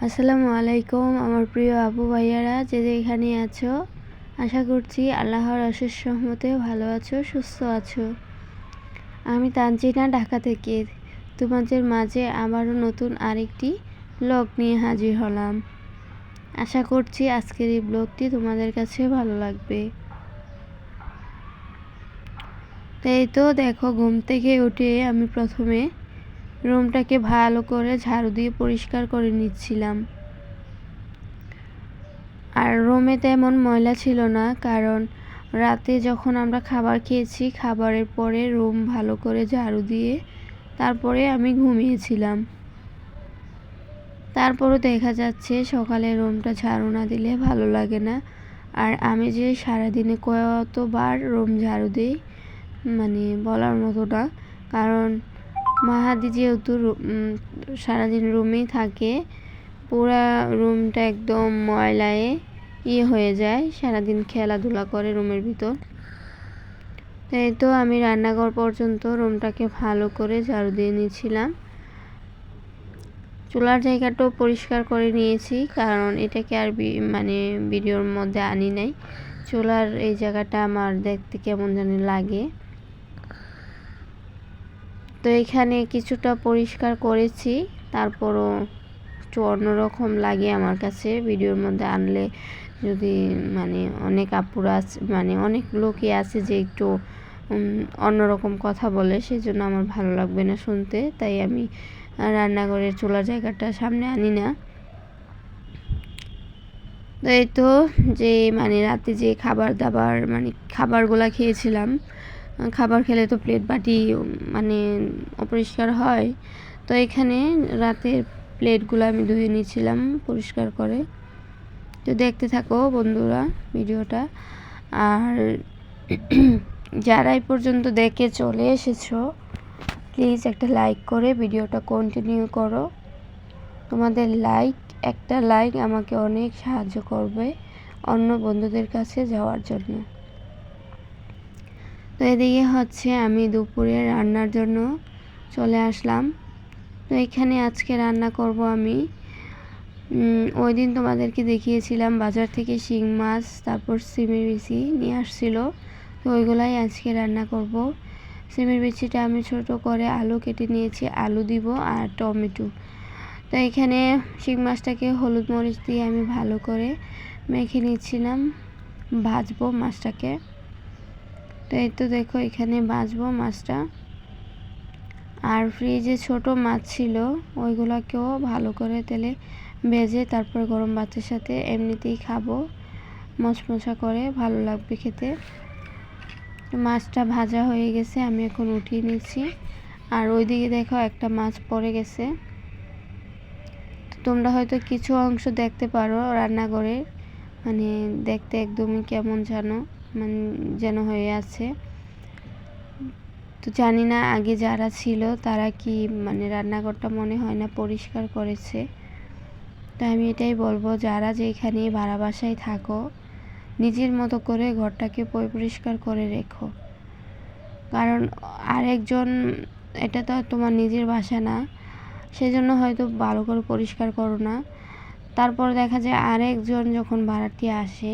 আসসালামু আলাইকুম আমার প্রিয় আপু ভাইয়ারা যে যেখানে আছো, আশা করছি আল্লাহর অশেষ রহমতে ভালো আছো, সুস্থ আছো। আমি তানজিনা ঢাকা থেকে তোমাদের মাঝে আবারও নতুন আরেকটি ব্লগ নিয়ে হাজির হলাম। আশা করছি আজকের এই ব্লগটি তোমাদের কাছে ভালো লাগবে। তাই তো দেখো, ঘুম থেকে উঠে আমি প্রথমে রুমটাকে ভালো করে ঝাড়ু দিয়ে পরিষ্কার করে নিচ্ছিলাম। আর রুমে তেমন ময়লা ছিল না, কারণ রাতে যখন আমরা খাবার খেয়েছি, খাবারের পরে রুম ভালো করে ঝাড়ু দিয়ে তারপরে আমি ঘুমিয়েছিলাম। তারপরও দেখা যাচ্ছে সকালে রুমটা ঝাড়ু না দিলে ভালো লাগে না। আর আমি যে সারাদিনে কতবার রুম ঝাড়ু দিই মানে বলার মতো না, কারণ মাহাদি যেহেতু সারাদিন রুমেই থাকে, পুরা রুমটা একদম ময়লায় হয়ে যায়, সারাদিন খেলাধুলা করে রুমের ভিতর। তাই তো আমি রান্নাঘর পর্যন্ত রুমটাকে ভালো করে ঝাড়ু দিয়ে নিয়েছিলাম। চুলার জায়গাটাও পরিষ্কার করে নিয়েছি, কারণ এটাকে আর ভিডিওর মধ্যে আনি নাই। চুলার এই জায়গাটা আমার দেখতে কেমন জানি লাগে, তো এখানে কিছুটা পরিষ্কার করেছি। তারপরও একটু অন্যরকম লাগে আমার কাছে ভিডিওর মধ্যে আনলে। যদি অনেক আপুরা আছে, অনেক লোকই আছে যে একটু অন্যরকম কথা বলে, সেই জন্য আমার ভালো লাগবে না শুনতে। তাই আমি রান্নাঘরের চুলার জায়গাটা সামনে আনি না। তো এই তো যে রাতে যে খাবারগুলা খেয়েছিলাম, খাবার খেলে তো প্লেট বাটি অপরিষ্কার হয়। তো এখানে রাতের প্লেটগুলো আমি ধুয়ে নিয়েছিলাম পরিষ্কার করে। তো দেখতে থাকো বন্ধুরা ভিডিওটা। আর যারা এই পর্যন্ত দেখে চলে এসেছো, প্লিজ একটা লাইক করে ভিডিওটা কন্টিনিউ করো। তোমাদের একটা লাইক আমাকে অনেক সাহায্য করবে অন্য বন্ধুদের কাছে যাওয়ার জন্য। তো এদিকে হচ্ছে আমি দুপুরে রান্নার জন্য চলে আসলাম। তো এখানে আজকে রান্না করব আমি। ওই দিন তোমাদেরকে দেখিয়েছিলাম বাজার থেকে শিং মাছ, তারপর সিমের বিচি নিয়ে আসছিল। তো ওইগুলাই আজকে রান্না করব। সিমের বিচিটা আমি ছোট করে আলু কেটে নিয়েছি, আলু দিব আর টমেটো। তো এখানে শিং মাছটাকে হলুদ মরিচ দিয়ে আমি ভালো করে মেখে নিচ্ছিলাম, ভাজবো মাছটাকে। তো এই তো দেখো এখানে ভাজবো মাছটা। আর ফ্রিজে ছোট মাছ ছিল, ওইগুলোকেও ভালো করে তেলে ভেজে তারপর গরম ভাতের সাথে এমনিতেই খাবো, মচমচা করে ভালো লাগবে খেতে। মাছটা ভাজা হয়ে গেছে, আমি এখন উঠিয়ে নিচ্ছি। আর ওইদিকে দেখো একটা মাছ পড়ে গেছে। তোমরা হয়তো কিছু অংশ দেখতে পারো রান্নাঘরের, দেখতে একদমই কেমন যেন হয়ে আছে। তো জানি না আগে যারা ছিল তারা কি রান্নাঘরটা মনে হয় না পরিষ্কার করেছে। তো আমি এটাই বলবো, যারা যেখানে ভাড়া বাসায় থাকো, নিজের মতো করে ঘরটাকে পরিষ্কার করে রেখো। কারণ আরেকজন, এটা তো তোমার নিজের বাসা না, সেজন্য হয়তো ভালো করে পরিষ্কার করো না। তারপর দেখা যায় আরেকজন যখন ভাড়াটি আসে,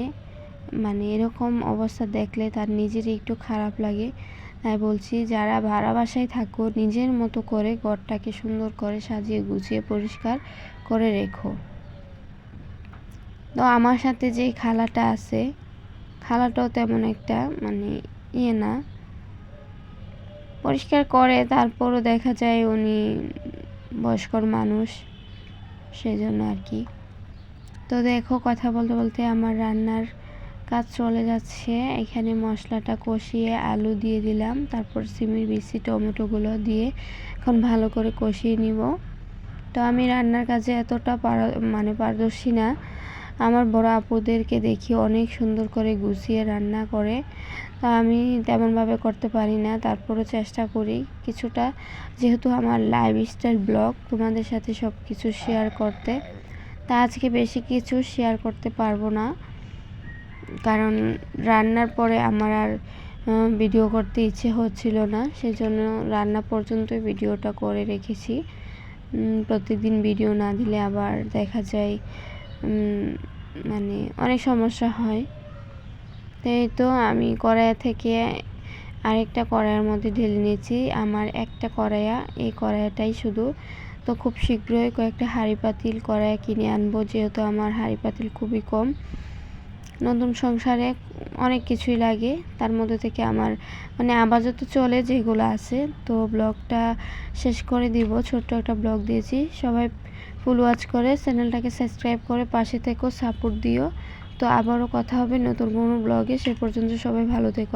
এরকম অবস্থা দেখলে তার নিজেরই একটু খারাপ লাগে। তাই বলছি, যারা ভাড়া বাসায় থাকো, নিজের মতো করে ঘরটাকে সুন্দর করে সাজিয়ে গুছিয়ে পরিষ্কার করে রেখো। তো আমার সাথে যে খালাটা আছে, খালাটাও তেমন একটা না, পরিষ্কার করে। তারপরও দেখা যায় উনি বয়স্কর মানুষ, সেজন্য আর কি। তো দেখো কথা বলতে বলতে আমার রান্নার কাজ চলে যাচ্ছে। এখানে মশলাটা কষিয়ে আলু দিয়ে দিলাম, তারপর সিমের বিচি টমেটোগুলো দিয়ে এখন ভালো করে কষিয়ে নিব। তো আমি রান্নার কাজে এতটা পারদর্শী না। আমার বড় আপুদেরকে দেখি অনেক সুন্দর করে গুছিয়ে রান্না করে, তা আমি তেমনভাবে করতে পারি না। তারপরও চেষ্টা করি কিছুটা, যেহেতু আমার লাইফস্টাইল ব্লগ, তোমাদের সাথে সব কিছু শেয়ার করতে। তা আজকে বেশি কিছু শেয়ার করতে পারবো না, কারণ রান্নার পরে আমার আর ভিডিও করতে ইচ্ছে হচ্ছিল না, সেজন্য রান্না পর্যন্তই ভিডিওটা করে রেখেছি। প্রত্যেকদিন ভিডিও না দিলে আবার দেখা যায় মানে অনেক সমস্যা হয়। তো এই তো আমি কড়াইয়া থেকে আরেকটা কড়াইয়ের মধ্যে ঢেলে নিয়েছি। আমার একটা কড়াইয়া, এই কড়াইটাই শুধু। তো খুব শীঘ্রই কয়েকটা হাঁড়ি পাতিল কড়াইয়া কিনে আনবো, যেহেতু আমার হাঁড়ি পাতিল খুবই কম। নতুন সংসারে অনেক কিছুই লাগে, তার মধ্যে থেকে আমার মানে আপাতত চলে যেগুলো আছে। তো ব্লগটা শেষ করে দিব, ছোট্ট একটা ব্লগ দিয়েছি। সবাই ফুল ওয়াচ করে চ্যানেলটাকে সাবস্ক্রাইব করে পাশে থেকেও সাপোর্ট দিও। তো আবারও কথা হবে নতুন কোনো ব্লগে, সে পর্যন্ত সবাই ভালো থেকো।